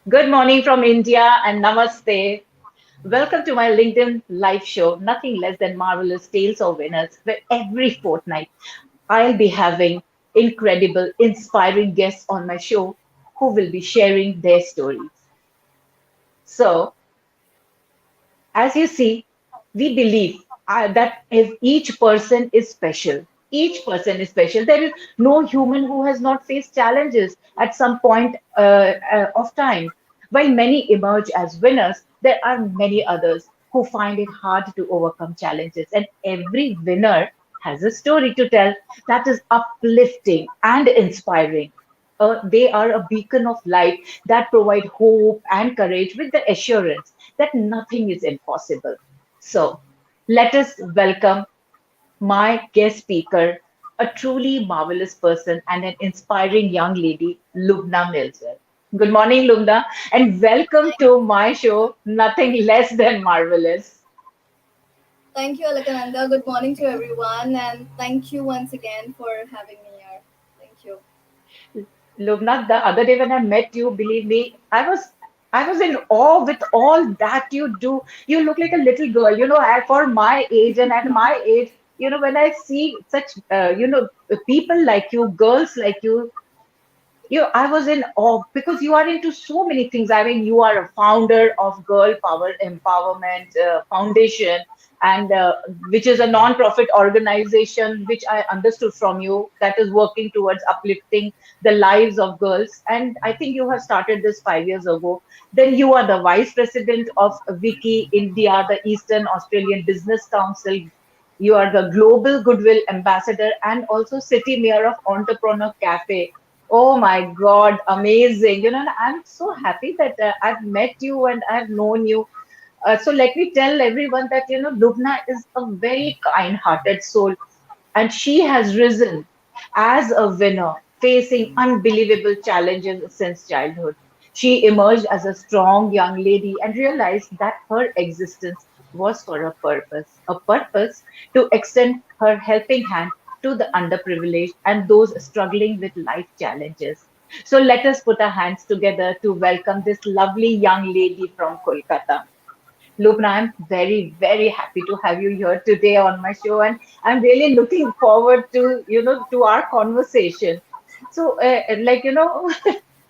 Good morning from India and namaste. Welcome to my LinkedIn live show, nothing less than marvelous tales of winners, where every fortnight I'll be having incredible, inspiring guests on my show who will be sharing their stories. So, as you see, we believe that if each person is special. Each person is special. There is no human who has not faced challenges at some point of time. While many emerge as winners, there are many others who find it hard to overcome challenges. And every winner has a story to tell that is uplifting and inspiring. They are a beacon of light that provide hope and courage with the assurance that nothing is impossible. So, let us welcome my guest speaker, a truly marvelous person and an inspiring young lady, Lubna Maelzer. Good morning, Lubna, and welcome to my show, Nothing Less Than Marvelous. Thank you, Alakananda. Good morning to everyone, and thank you once again for having me here. Thank you. Lubna, the other day when I met you, believe me, I was in awe with all that you do. You look like a little girl, for my age and at my age, when I see such, people like you, girls like I was in awe because you are into so many things. I mean, you are a founder of Girl Power Empowerment Foundation, and which is a non-profit organization, which I understood from you that is working towards uplifting the lives of girls. And I think you have started this 5 years ago. Then you are the vice president of WICCI India, the Eastern Australian Business Council. You are the global Goodwill ambassador and also city mayor of Entrepreneur Cafe. Oh my God, amazing. And I'm so happy that I've met you and I've known you. So let me tell everyone that, Lubna is a very kind-hearted soul and she has risen as a winner, facing unbelievable challenges since childhood. She emerged as a strong young lady and realized that her existence was for a purpose to extend her helping hand to the underprivileged and those struggling with life challenges. So let us put our hands together to welcome this lovely young lady from Kolkata. Lubna, I'm very, very happy to have you here today on my show, and I'm really looking forward to, to our conversation. So,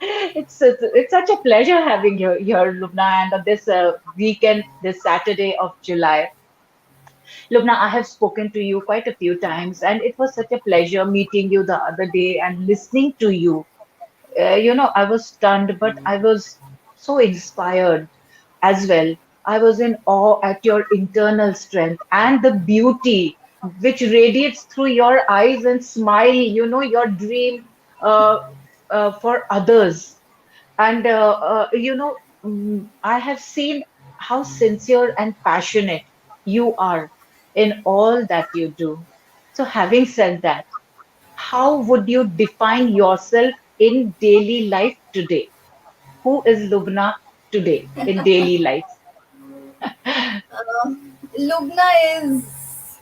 it's such a pleasure having you here, Lubna, and on this weekend, this Saturday of July. Lubna, I have spoken to you quite a few times, and it was such a pleasure meeting you the other day and listening to you. I was stunned, but I was so inspired as well. I was in awe at your internal strength and the beauty which radiates through your eyes and smile, your dream uh, for others. And, I have seen how sincere and passionate you are in all that you do. So, having said that, how would you define yourself in daily life today? Who is Lubna today in daily life? Uh, Lubna is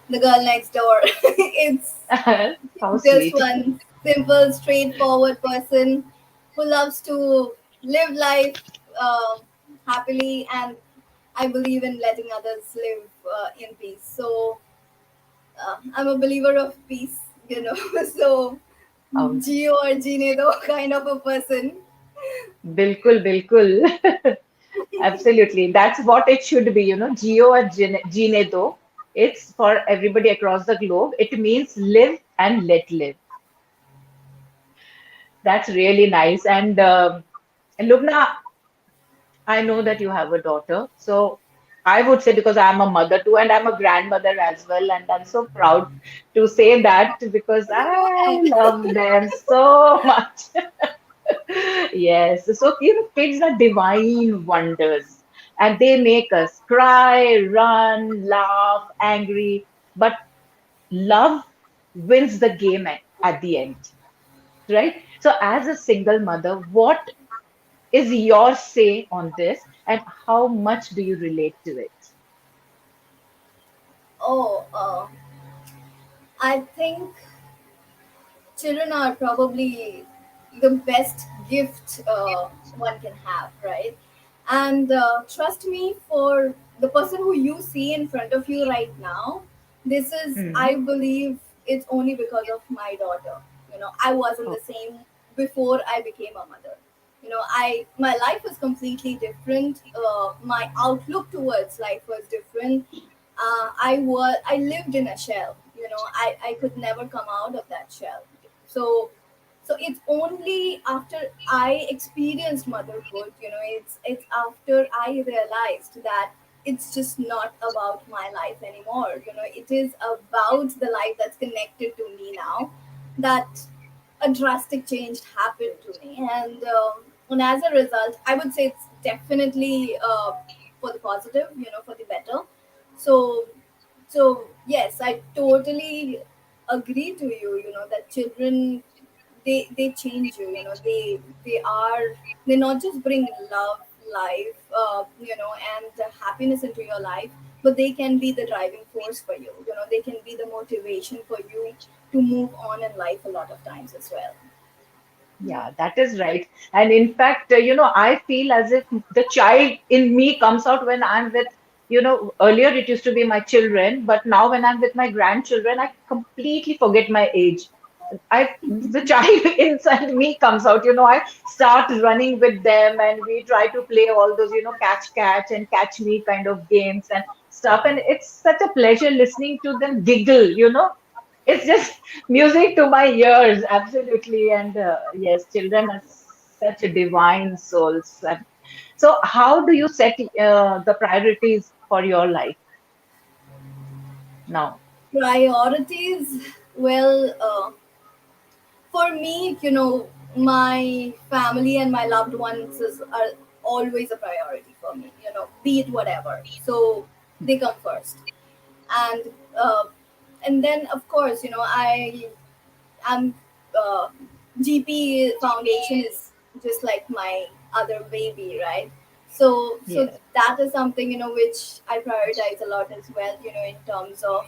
the girl next door. It's How just sweet. one simple, straightforward person who loves to live life uh, happily, and I believe in letting others live in peace. So I'm a believer of peace. So Oh, Geo or Ginedo kind of a person. bilkul, bilkul. Absolutely. That's what it should be, Geo or Ginedo. It's for everybody across the globe. It means live and let live. That's really nice. And Lubna, I know that you have a daughter. So I would say because I'm a mother too, and I'm a grandmother as well. And I'm so proud to say that because Go I ahead. love them so much. Yes. So, kids are divine wonders and they make us cry, run, laugh, angry. But love wins the game at the end, right? So, as a single mother, what is your say on this and how much do you relate to it? Oh, I think children are probably the best gift one can have, right? And trust me, for the person who you see in front of you right now, this is, Hmm. I believe, it's only because of my daughter. I wasn't Oh, the same before I became a mother. My life was completely different. My outlook towards life was different. I lived in a shell. I could never come out of that shell. So so it's only after I experienced motherhood, it's after I realized that it's just not about my life anymore. It is about the life that's connected to me now, that a drastic change happened to me. And as a result, I would say it's definitely for the positive, for the better. So so yes, I totally agree to you, that children, they change you. They not just bring love, life, and happiness into your life, but they can be the driving force for you. They can be the motivation for you to move on in life a lot of times as well. yeah, that is right. And in fact, I feel as if the child in me comes out when I'm with, earlier it used to be my children, but now when I'm with my grandchildren, I completely forget my age. The child inside me comes out. I start running with them, and we try to play all those, catch and catch me kind of games and stuff. And it's such a pleasure listening to them giggle. It's just music to my ears, absolutely. And yes, children are such a divine souls. And so, how do you set the priorities for your life now? Priorities, well, for me, my family and my loved ones are always a priority for me, be it whatever. So they come first. And uh, and then, of course, I am uh, GP Foundation is just like my other baby, right? So Yes. that is something, which I prioritize a lot as well, in terms of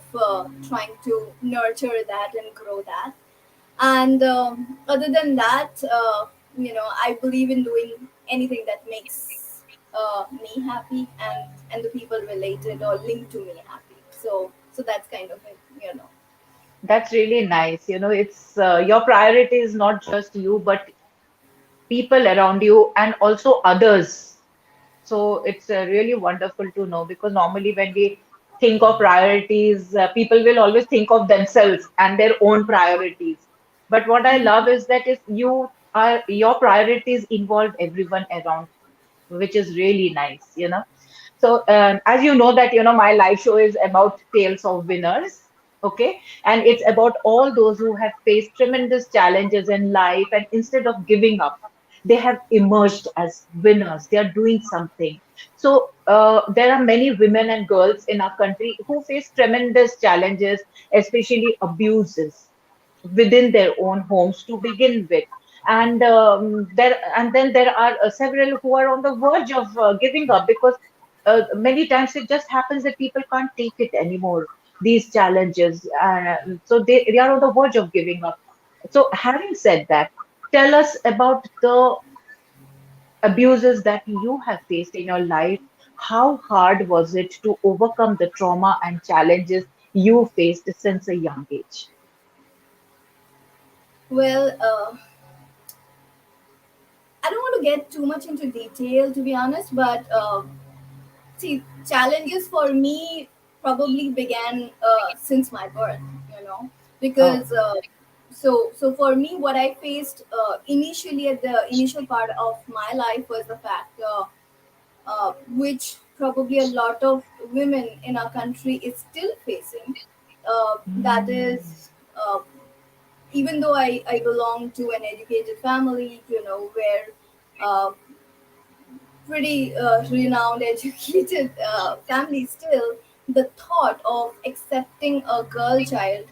trying to nurture that and grow that. And other than that, I believe in doing anything that makes me happy, and the people related or linked to me happy. So that's kind of it. That's really nice. It's your priority is not just you, but people around you and also others. So it's really wonderful to know, because normally when we think of priorities, people will always think of themselves and their own priorities. But what I love is that if your priorities involve everyone around, which is really nice. So, as you know that, my live show is about tales of winners, okay? And it's about all those who have faced tremendous challenges in life, and instead of giving up, they have emerged as winners. They are doing something. So, there are many women and girls in our country who face tremendous challenges, especially abuses within their own homes to begin with. And then there are several who are on the verge of giving up, because many times it just happens that people can't take it anymore, these challenges. So they are on the verge of giving up. So having said that, tell us about the abuses that you have faced in your life. How hard was it to overcome the trauma and challenges you faced since a young age? Well, I don't want to get too much into detail, to be honest, but see, challenges for me probably began since my birth, Oh. because so for me, what I faced initially at the initial part of my life was the fact, which probably a lot of women in our country is still facing. That Mm. is, even though I belong to an educated family, where uh, pretty renowned, educated family, still the thought of accepting a girl child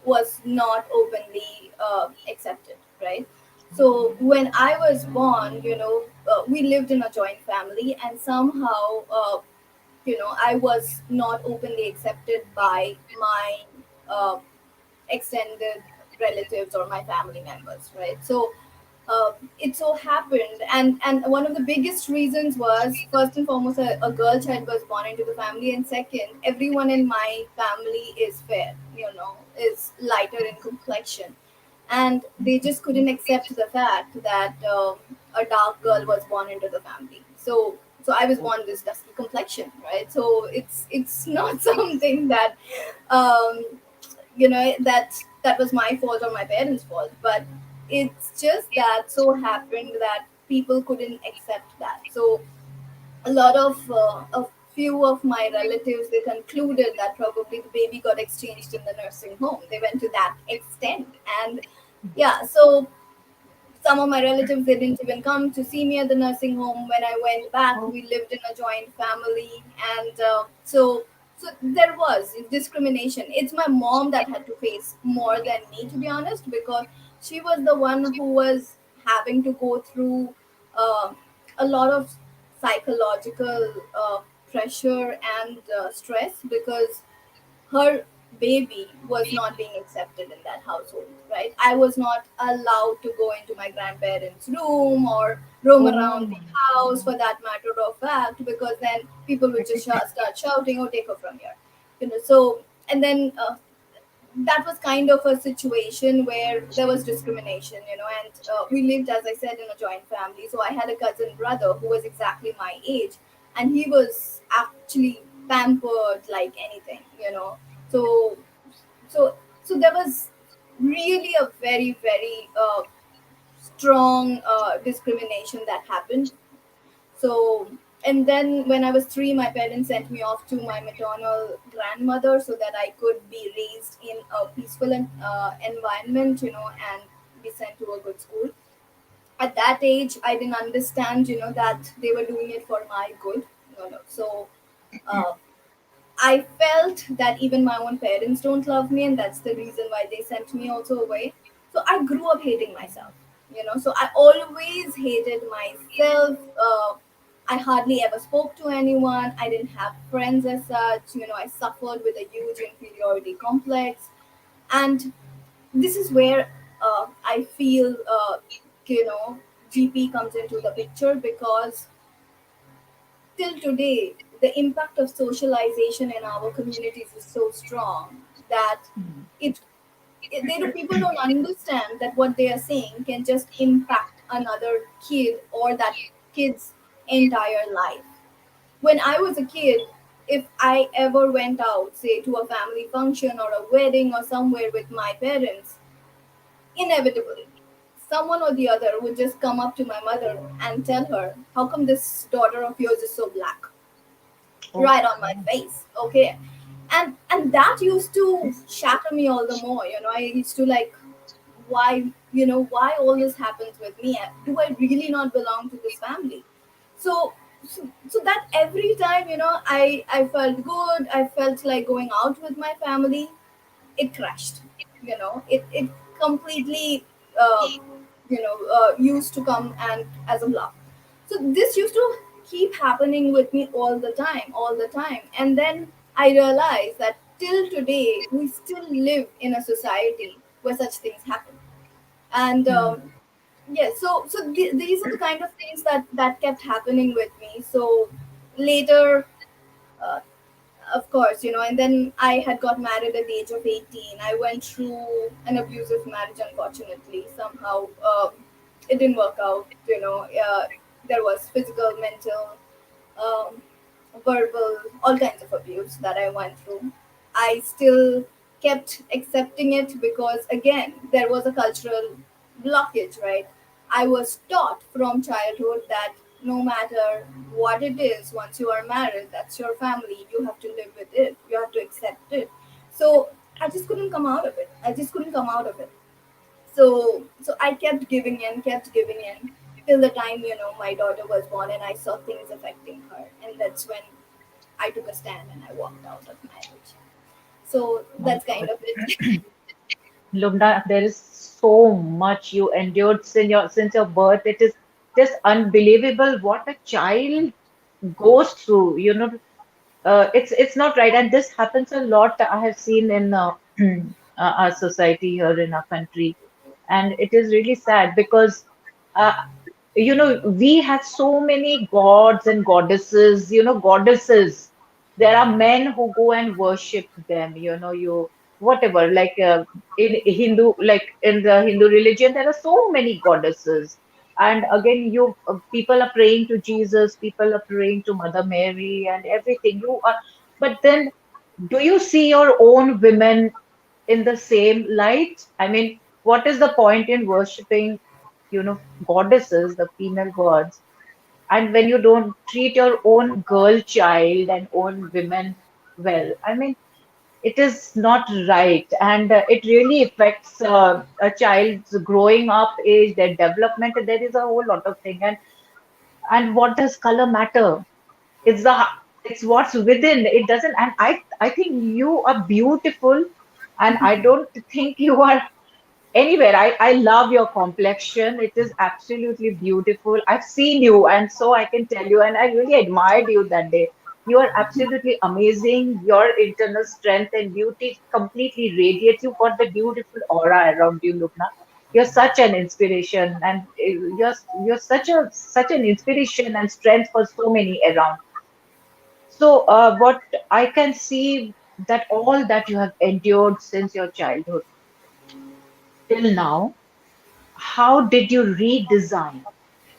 was not openly accepted, right? So when I was born, we lived in a joint family, and somehow, I was not openly accepted by my uh, extended relatives or my family members, right? it so happened, and one of the biggest reasons was, first and foremost, a girl child was born into the family, and second, everyone in my family is fair, is lighter in complexion, and they just couldn't accept the fact that a dark girl was born into the family. So I was born this dusky complexion, right? So it's not something that um, that was my fault or my parents' fault, but it's just that so happened that people couldn't accept that. So a few of my relatives, they concluded that probably the baby got exchanged in the nursing home. They went to that extent, and yeah, so some of my relatives, they didn't even come to see me at the nursing home. When I went back, Oh, we lived in a joint family, and so there was discrimination. It's my mom that had to face more than me, to be honest, because she was the one who was having to go through uh, a lot of psychological pressure and stress, because her baby was not being accepted in that household, right? I was not allowed to go into my grandparents' room or roam around oh, the house, for that matter of fact, because then people would just start shouting, "Oh, take her from here," So, and then that was kind of a situation where there was discrimination, and we lived, as I said, in a joint family. So I had a cousin brother who was exactly my age, and he was actually pampered like anything, so so so there was really a very, very strong discrimination that happened. So, and then when I was 3, my parents sent me off to my maternal grandmother so that I could be raised in a peaceful environment, and be sent to a good school. At that age, I didn't understand, that they were doing it for my good. No. So, uh, I felt that even my own parents don't love me, and that's the reason why they sent me also away. So I grew up hating myself, So I always hated myself. I hardly ever spoke to anyone. I didn't have friends as such. I suffered with a huge inferiority complex, and this is where I feel, you know, GP comes into the picture, because till today, the impact of socialization in our communities is so strong that it, people don't understand that what they are saying can just impact another kid or that kid's entire life. When I was a kid, if I ever went out, say to a family function or a wedding or somewhere with my parents, inevitably someone or the other would just come up to my mother and tell her, "How come this daughter of yours is so black?" oh, Right on my face. Okay. And that used to shatter me all the more. I used to like, why all this happens with me? Do I really not belong to this family? So so, so that every time, I felt good, I felt like going out with my family, it crashed. It completely used to come and as a bluff. So this used to keep happening with me all the time, and then I realized that till today we still live in a society where such things happen. And yeah, so these are the kind of things that kept happening with me. So later, uh, of course, and then I had got married at the age of 18. I went through an abusive marriage, unfortunately. Somehow it didn't work out. There was physical, mental, um, verbal, all kinds of abuse that I went through. I still kept accepting it because, again, there was a cultural blockage, right? I was taught from childhood that no matter what it is, once you are married, that's your family. You have to live with it, you have to accept it. So I just couldn't come out of it. I just couldn't come out of it. So I kept giving in, till the time, my daughter was born and I saw things affecting her, and that's when I took a stand and I walked out of marriage. So my that's kind God. of it. Lubna, there is so much you endured since your birth. It is just unbelievable what a child goes through. It's not right, and this happens a lot. I have seen in our society here in our country, and it is really sad because uh, we had so many gods and goddesses, goddesses. There are men who go and worship them, whatever, like in Hindu, like in the Hindu religion, there are so many goddesses. And again, people are praying to Jesus, people are praying to Mother Mary and everything. But then, do you see your own women in the same light? I mean, what is the point in worshipping, goddesses, the female gods, and when you don't treat your own girl child and own women well? I mean, it is not right, and it really affects a child's growing up age, their development. There is a whole lot of thing, and what does color matter? It's the it's what's within. It doesn't, and I think you are beautiful, and I don't think you are anywhere. I love your complexion. It is absolutely beautiful. I've seen you, and so I can tell you, and I really admired you that day. You are absolutely amazing. Your internal strength and beauty completely radiates. You've got the beautiful aura around you, Lubna. You're such an inspiration, and you're such an inspiration and strength for so many around. So, what I can see, that all that you have endured since your childhood till now, how did you redesign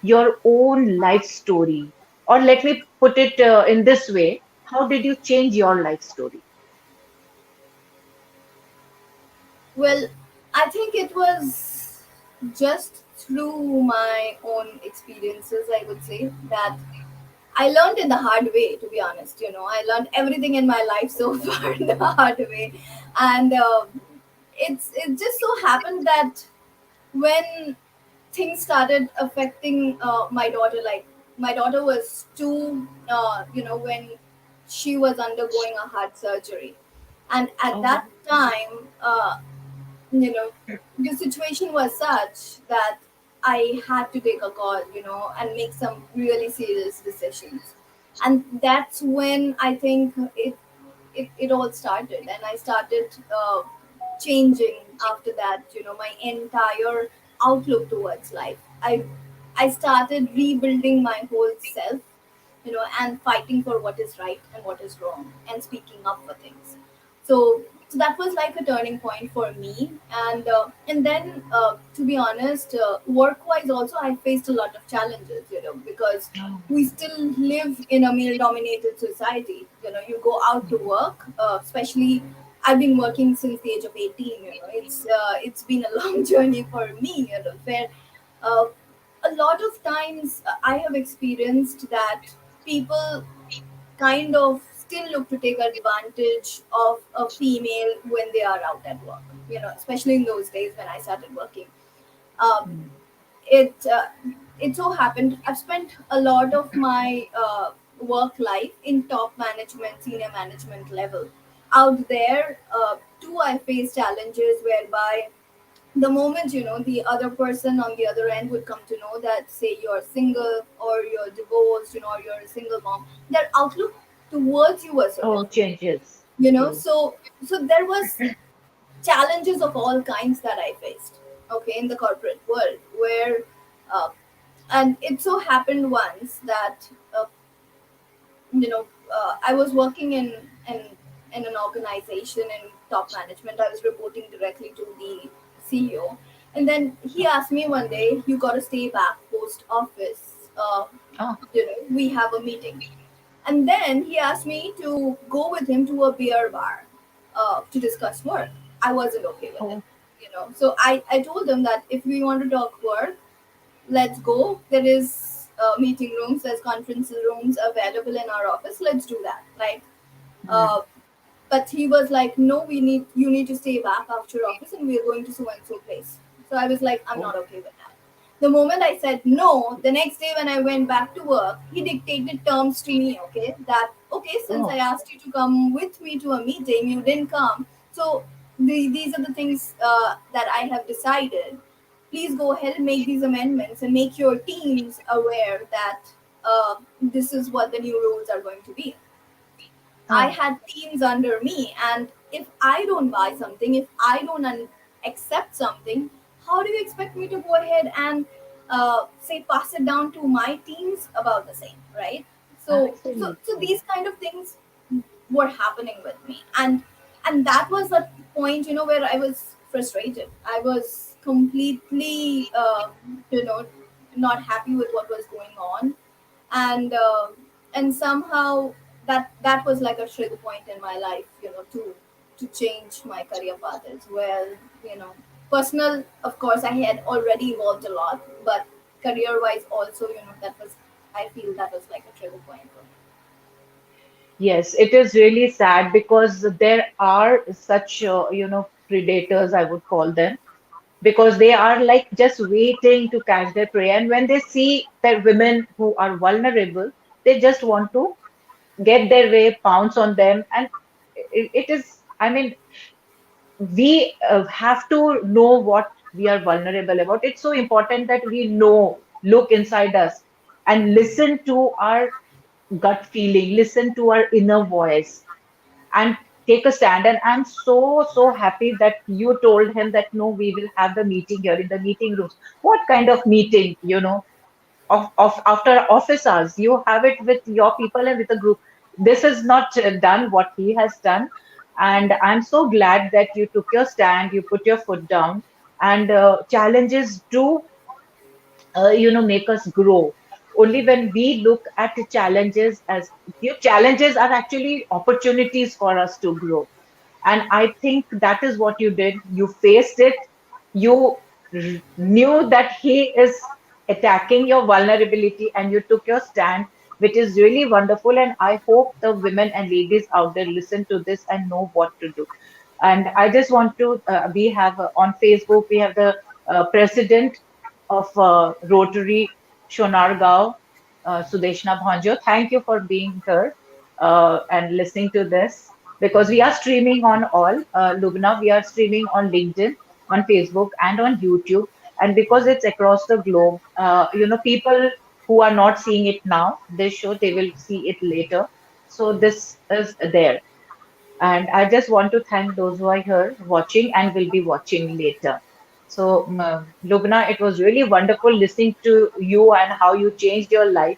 your own life story? Or let me put it in this way, how did you change your life story? Well, I think it was just through my own experiences, I would say, that I learned in the hard way, to be honest. I learned everything in my life so far the hard way. And it just so happened that when things started affecting my daughter, like my daughter was two, when she was undergoing a heart surgery. And at that Oh, time, you know the situation was such that I had to take a call, and make some really serious decisions. And that's when I think it all started, and I started changing after that, my entire outlook towards life. I started rebuilding my whole self, and fighting for what is right and what is wrong, and speaking up for things. So that was like a turning point for me. And then, to be honest, work wise also I faced a lot of challenges, because oh, we still live in a male dominated society. You go out to work, especially I've been working since the age of 18. It's been a long journey for me, where uh, a lot of times I have experienced that people kind of still look to take advantage of a female when they are out at work, especially in those days when I started working. Um, hmm, it it so happened I've spent a lot of my work life in top management, senior management level. Out there, too, I faced challenges whereby the moment, the other person on the other end would come to know that, say, you're single or you're divorced, or you're a single mom, their outlook towards you was so oh, different. changes. you know Yes. so so there was challenges of all kinds that I faced, okay, in the corporate world, where uh, and it so happened once that, I was working in an organization in top management. I was reporting directly to the CEO, and then he asked me one day, "You got to stay back post office. Oh, We have a meeting." And then he asked me to go with him to a beer bar to discuss work. I wasn't okay with it, oh, So I told him that if we want to talk work, let's go. There is meeting rooms, there's conference rooms available in our office. Let's do that, right? hmm, Uh, but he was like, no, you need to stay back after office, and we are going to so and so place. So I was like, I'm oh, not okay with that. The moment I said no, the next day when I went back to work, he dictated terms to me. Okay, that okay, since I oh, asked you to come with me to a meeting, you didn't come. So these are the things that I have decided. Please go ahead and make these amendments and make your teams aware that this is what the new rules are going to be. I oh, had teams under me, and if I don't buy something, if I don't accept something, how do you expect me to go ahead and say pass it down to my teams about the same, right? So Absolutely. these kind of things were happening with me, and that was the point, where I was frustrated. I was completely not happy with what was going on, and somehow that was like a trigger point in my life, to change my career path as well. Personal, of course, I had already evolved a lot, but career wise also, that was, I feel that was like a trigger point for me. Yes, it is really sad because there are such, predators, I would call them, because they are like just waiting to catch their prey. And when they see that women who are vulnerable, they just want to get their way, pounce on them. And it is, I mean, we have to know what we are vulnerable about. It's so important that we know, look inside us, and listen to our gut feeling, listen to our inner voice, and take a stand. And I'm so, so happy that you told him that no, we will have the meeting here in the meeting rooms. What kind of meeting, of after office hours? You have it with your people and with a group. This is not done what he has done. And I'm so glad that you took your stand, you put your foot down, and challenges do make us grow. Only when we look at the challenges as challenges are actually opportunities for us to grow. And I think that is what you did. You faced it. You knew that he is attacking your vulnerability, and you took your stand, which is really wonderful. And I hope the women and ladies out there listen to this and know what to do. And I just want to, we have on Facebook, we have the president of Rotary Shonargaon, Sudeshna Bhanjo. Thank you for being here and listening to this, because we are streaming on all, Lubna, we are streaming on LinkedIn, on Facebook, and on YouTube. And because it's across the globe, people who are not seeing it now, this show, they will see it later. So this is there. And I just want to thank those who are here watching and will be watching later. So, Lubna, it was really wonderful listening to you and how you changed your life.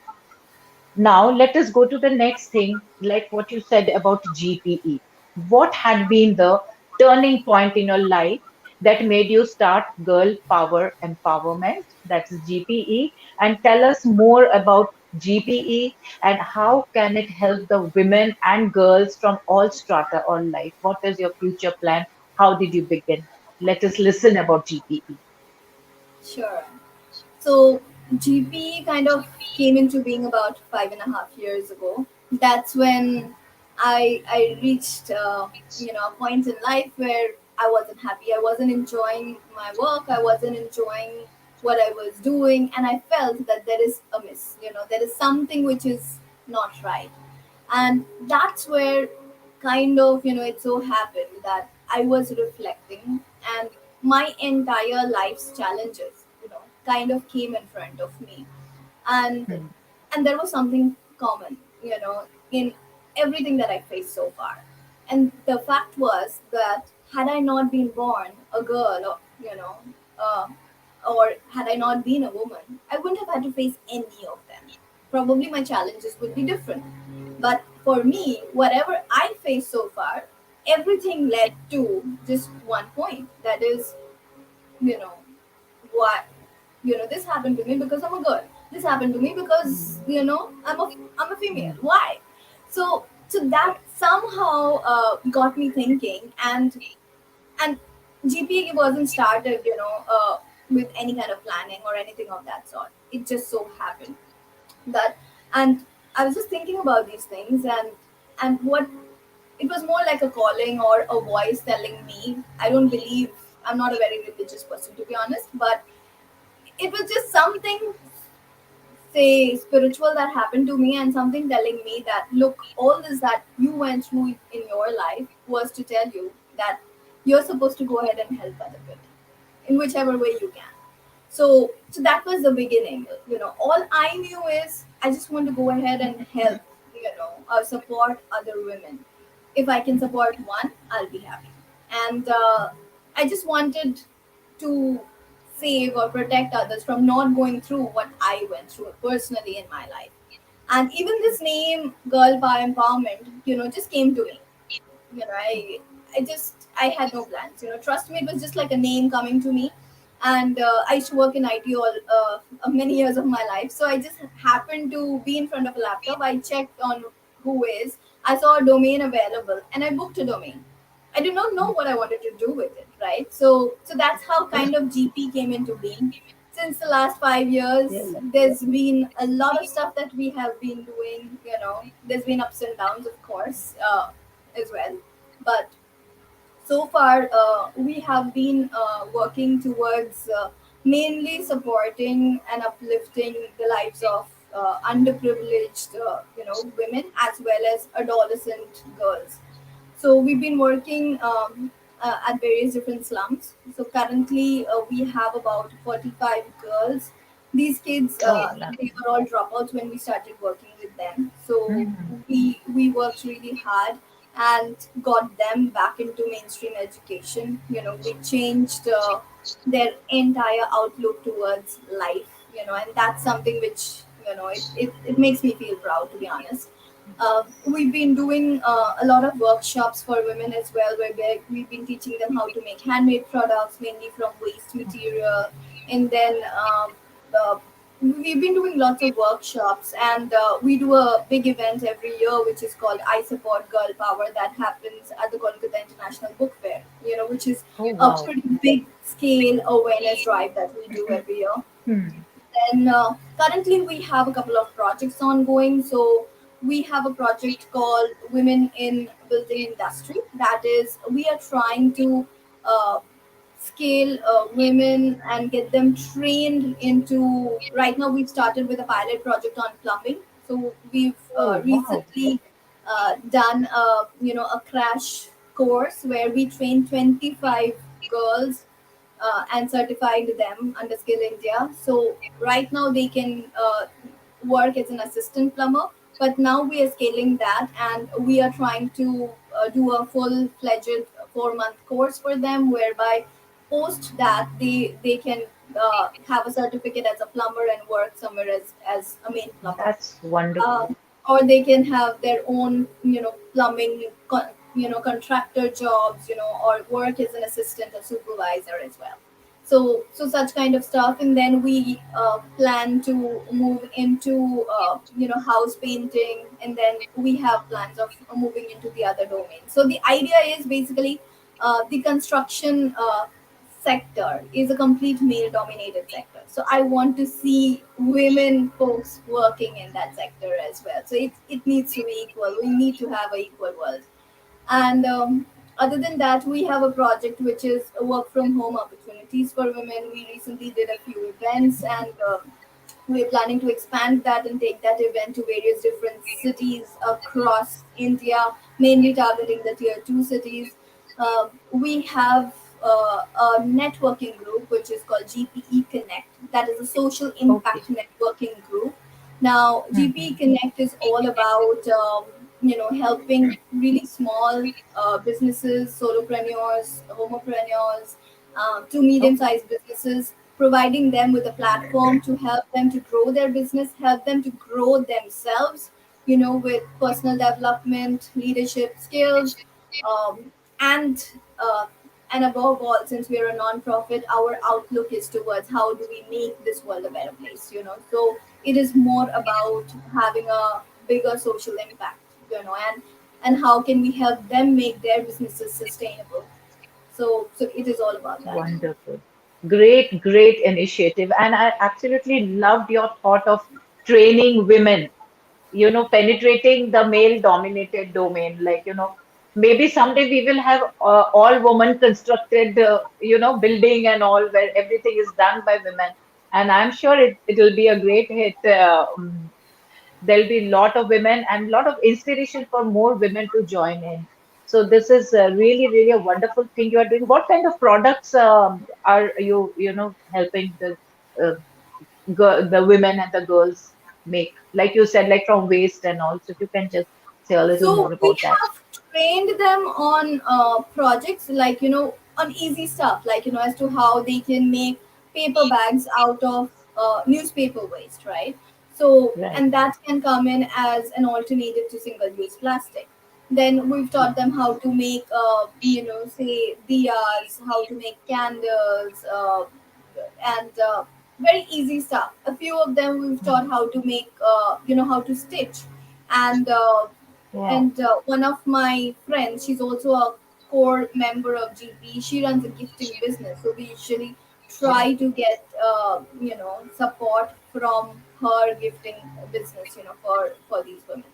Now, let us go to the next thing, like what you said about GPE. What had been the turning point in your life that made you start Girl Power Empowerment? That's GPE. And tell us more about GPE and how can it help the women and girls from all strata or life? What is your future plan? How did you begin? Let us listen about GPE. Sure. So GP kind of came into being about 5.5 years ago. That's when I reached a point in life where I wasn't happy. I wasn't enjoying my work. I wasn't enjoying what I was doing, and I felt that there is a miss. There is something which is not right, and that's where kind of it so happened that I was reflecting, and my entire life's challenges kind of came in front of me, and Hmm. there was something common in everything that I faced so far. And the fact was that had I not been born a girl, or uh, or had I not been a woman, I wouldn't have had to face any of them. Probably my challenges would be different. But for me, whatever I faced so far, everything led to just one point. That is, you know, what this happened to me because I'm a girl. This happened to me because Hmm. I'm a female. Hmm. Why? So that somehow got me thinking, and GPA wasn't started, with any kind of planning or anything of that sort. It just so happened that, and I was just thinking about these things, and what it was more like a calling or a voice telling me. I don't believe, I'm not a very religious person, to be honest, but it was just something, say, spiritual that happened to me, and something telling me that look, all this that you went through in your life was to tell you that you're supposed to go ahead and help other women in whichever way you can. So that was the beginning. All I knew is I just want to go ahead and help, support other women. If I can support one, I'll be happy. And I just wanted to save or protect others from not going through what I went through personally in my life. And even this name, Girl Power Empowerment, just came to me. I had no plans. Trust me, it was just like a name coming to me. And I used to work in IT all many years of my life, so I just happened to be in front of a laptop. I checked on who is. I saw a domain available, and I booked a domain. I did not know what I wanted to do with it, right? So that's how kind of GP came into being. Since the last 5 years, Yeah. there's been a lot of stuff that we have been doing. There's been ups and downs, of course, as well. But so far, we have been working towards mainly supporting and uplifting the lives of underprivileged, women as well as adolescent girls. So we've been working at various different slums. So currently, we have about 45 girls. These kids, Oh, no. they were all dropouts when we started working with them. So Mhm. we worked really hard and got them back into mainstream education. We changed their entire outlook towards life. And that's something which it makes me feel proud, to be honest. We've been doing a lot of workshops for women as well, where we've been teaching them how to make handmade products, mainly from waste material. And then uh, we've been doing lots of workshops, and we do a big event every year, which is called I Support Girl Power, that happens at the Kolkata International Book Fair, which is Oh, a wow. pretty big scale awareness drive that we do every year. Hmm. Then currently we have a couple of projects ongoing. So we have a project called Women in Building Industry. That is, we are trying to uh, scale women and get them trained into. Right now, we've started with a pilot project on plumbing. So we've Oh, wow. recently done a crash course where we train 25 girls and certified them under Skill India. So right now they can work as an assistant plumber, but now we are scaling that, and we are trying to do a full-fledged 4-month course for them, whereby post that they can have a certificate as a plumber and work somewhere as a main plumber. That's wonderful. Or they can have their own plumbing contractor jobs, or work as an assistant or supervisor as well. So such kind of stuff. And then we plan to move into house painting, and then we have plans of moving into the other domains. So the idea is basically the construction sector is a complete male dominated sector, so I want to see women folks working in that sector as well. So it needs to be equal. We need to have an equal world. And other than that, we have a project which is a work from home opportunities for women. We recently did a few events, and we're planning to expand that and take that event to various different cities across India, mainly targeting the tier 2 cities. We have a networking group which is called Gpe Connect. That is a social Okay. impact networking group. Now, Gpe Mhm. Connect is all about helping really small businesses, solopreneurs, homopreneurs, to Okay. medium-sized businesses, providing them with a platform to help them to grow their business, help them to grow themselves, with personal development, leadership skills, and and above all, since we are a non-profit, our outlook is towards how do we make this world a better place. So it is more about having a bigger social impact, and how can we help them make their businesses sustainable. So it is all about that. Wonderful. Great, great initiative. And I absolutely loved your thought of training women, penetrating the male dominated domain. Like, maybe someday we will have all woman constructed, building and all where everything is done by women. And I'm sure it will be a great hit. There'll be a lot of women and a lot of inspiration for more women to join in. So this is really, really a wonderful thing you are doing. What kind of products are you, helping uh, the women and the girls make? Like you said, like from waste and all. So if you can just say a little So more we about that. have trained them on projects, like on easy stuff, like as to how they can make paper bags out of newspaper waste, right? So, Right. and that can come in as an alternative to single use plastic. Then we've taught them how to make, say diyas, how to make candles, and very easy stuff. A few of them we've taught how to make, how to stitch, and Wow. one of my friends, she's also a core member of GP. She runs a gifting business, so we usually try to get support from her gifting business, for these women.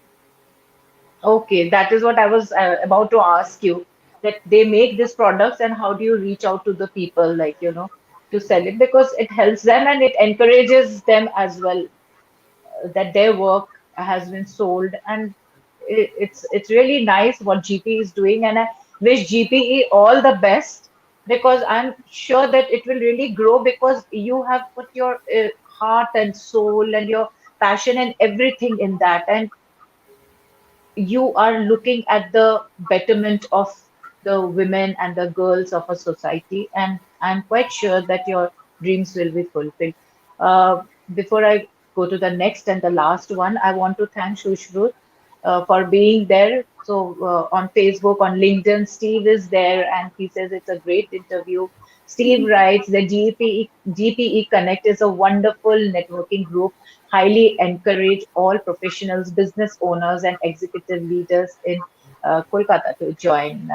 Okay, that is what I was about to ask you, that they make these products and how do you reach out to the people, like, to sell it because it helps them and it encourages them as well, that their work has been sold, and it's really nice what GP is doing, and I wish GPE all the best because I'm sure that it will really grow because you have put your heart and soul and your passion and everything in that, and you are looking at the betterment of the women and the girls of a society, and I'm quite sure that your dreams will be fulfilled. Before I go to the next and the last one, I want to thank Shushruth for being there. So on Facebook, on LinkedIn, Steve is there and he says it's a great interview. Steve writes the GPE Connect is a wonderful networking group, highly encourage all professionals, business owners, and executive leaders in Kolkata to join.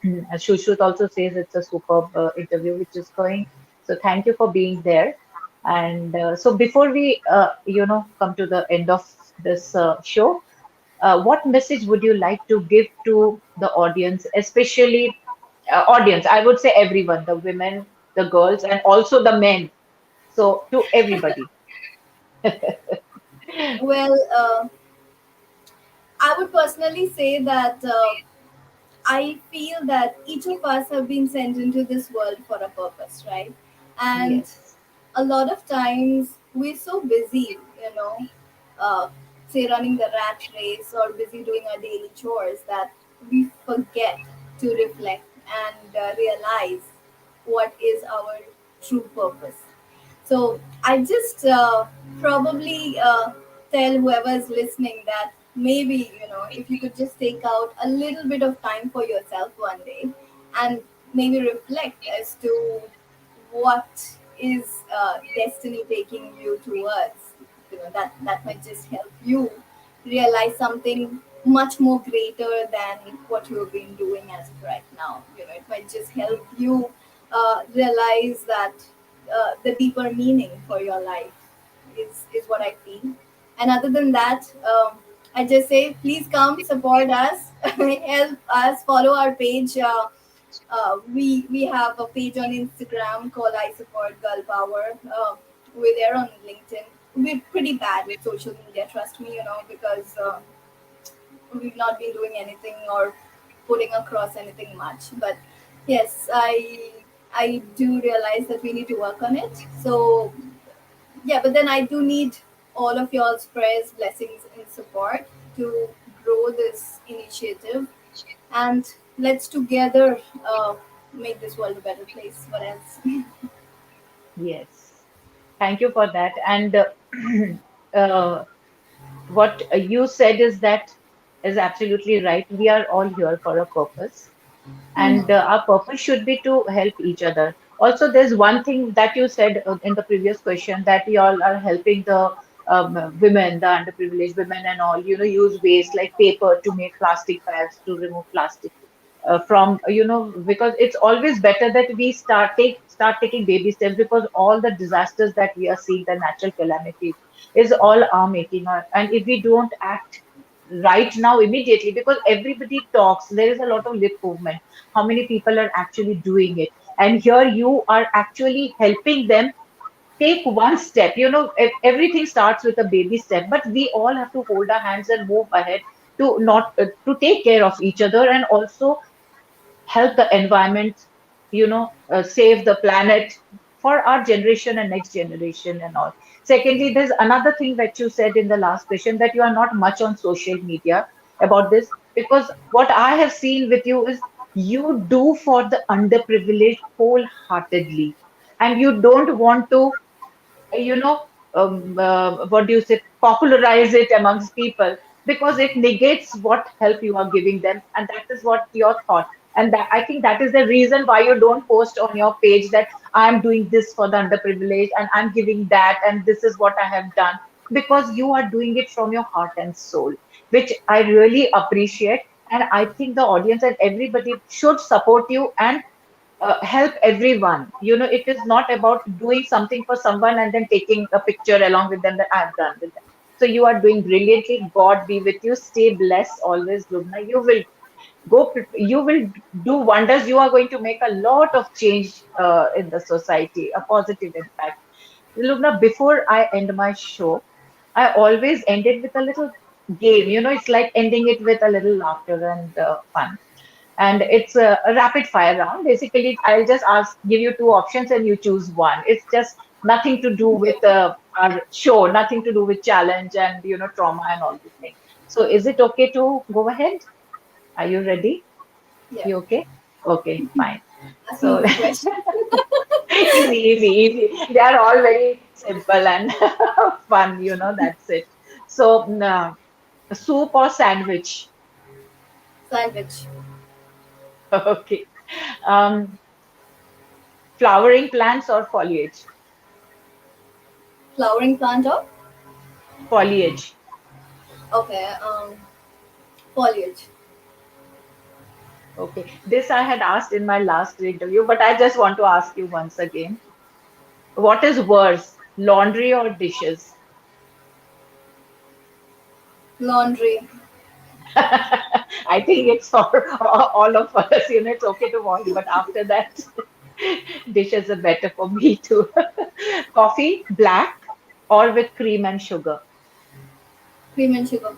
Shushruth also says it's a superb interview which is going. So thank you for being there. And so before we, come to the end of this show, what message would you like to give to the audience, especially audience? I would say everyone, the women, the girls, and also the men. So to everybody. Well, I would personally say that I feel that each of us have been sent into this world for a purpose, right? And Yes. a lot of times we're so busy, uh, say running the rat race or busy doing our daily chores, that we forget to reflect and realize what is our true purpose. So I just probably tell whoever is listening that maybe, if you could just take out a little bit of time for yourself one day and maybe reflect as to what is destiny taking you towards, that might just help you realize something much more greater than what you've been doing as of right now. It might just help you realize that the deeper meaning for your life is what I feel. And other than that, I just say please come support us, help us, follow our page. We have a page on Instagram called I Support Girl Power. We're there on LinkedIn. We're pretty bad with social media, trust me, because we've not been doing anything or putting across anything much. But yes, I do realize that we need to work on it. So yeah, but then I do need all of y'all's prayers, blessings, and support to grow this initiative, and let's together make this world a better place. What else? Yes. Thank you for that. And uh, what you said is that is absolutely right. We are all here for a purpose, and our purpose should be to help each other. Also, there's one thing that you said in the previous question that you all are helping the women, the underprivileged women, and all, use waste like paper to make plastic bags to remove plastic from, because it's always better that we start taking baby steps because all the disasters that we are seeing, the natural calamities, is all our making. And if we don't act right now immediately, because everybody talks, there is a lot of lip movement, how many people are actually doing it, and here you are actually helping them take one step. Everything starts with a baby step, but we all have to hold our hands and move ahead to not to take care of each other and also help the environment, save the planet for our generation and next generation and all. Secondly, there's another thing that you said in the last question, that you are not much on social media about this, because what I have seen with you is you do for the underprivileged wholeheartedly. and you don't want to, you know, what do you say, popularize it amongst people, because it negates what help you are giving them. And that is what your thought. And that, I think that is the reason why you don't post on your page that I'm doing this for the underprivileged and I'm giving that and this is what I have done, because you are doing it from your heart and soul, which I really appreciate. And I think the audience and everybody should support you and help everyone. You know, it is not about doing something for someone and then taking a picture along with them that I've done with them. So you are doing brilliantly. God be with you. Stay blessed always, Lubna. You will you will do wonders. You are going to make a lot of change in the society, a positive impact. Lubna, before I end my show, I always end it with a little game. You know, it's like ending it with a little laughter and fun, and it's a rapid fire round. Basically, I'll just give you two options and you choose one. It's just nothing to do with our show, nothing to do with challenge and, you know, trauma and all these things. So is it okay to go ahead? Are you ready? Yeah. You okay? Okay, fine. Ask me So one question. easy. They are all very simple and fun, you know, that's it. So soup or sandwich? Sandwich. Okay. Um, flowering plants or foliage? Flowering plant or? Foliage. Okay. Foliage. Okay. This I had asked in my last interview, but I just want to ask you once again. What is worse, laundry or dishes? Laundry. I think it's for all of us. You know, it's okay to wash, but after that, dishes are better for me too. Coffee, black or with cream and sugar? Cream and sugar.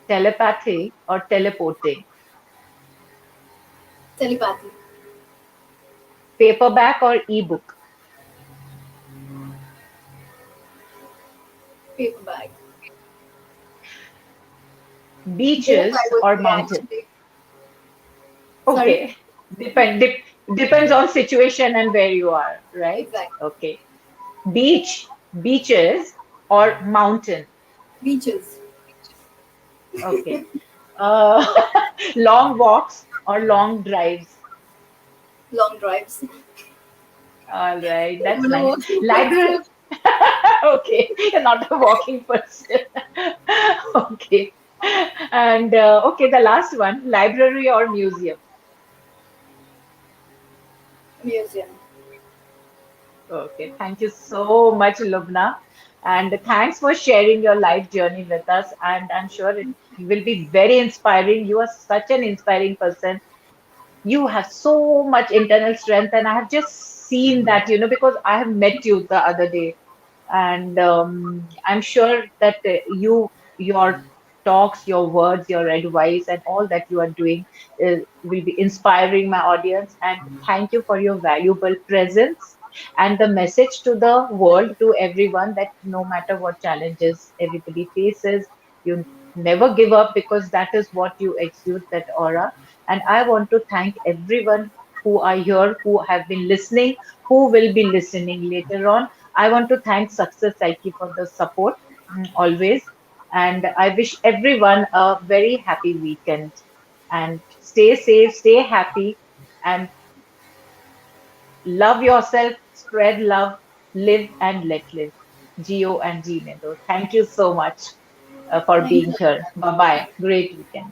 Telepathy or teleporting? Telepathy. Paperback or ebook? Paper bag. Both, I Beaches would or say, mountain? actually. Sorry. Okay. Depends on situation and where you are, right? Exactly. Okay. Beaches or mountain? Beaches. Okay. Uh, long walks or long drives? Long drives. All right, I'm that's a nice. working person. Library. Okay, you're not a walking person. Okay. And okay, the last one, library or museum? Museum. Okay, thank you so much, Lubna. And thanks for sharing your life journey with us. And I'm sure it will be very inspiring. You are such an inspiring person. You have so much internal strength, and I have just seen that, you know, because I have met you the other day, and I'm sure that your talks, your words, your advice, and all that you are doing will be inspiring my audience. And thank you for your valuable presence and the message to the world, to everyone, that no matter what challenges everybody faces, you never give up, because that is what you exude, that aura. And I want to thank everyone who are here, who have been listening, who will be listening later on. I want to thank Success Psyche for the support, always. And I wish everyone a very happy weekend. And stay safe, stay happy, and love yourself, spread love, live and let live. Geo and G Nido. Thank you so much for Thank being you. here. Bye bye. Great weekend.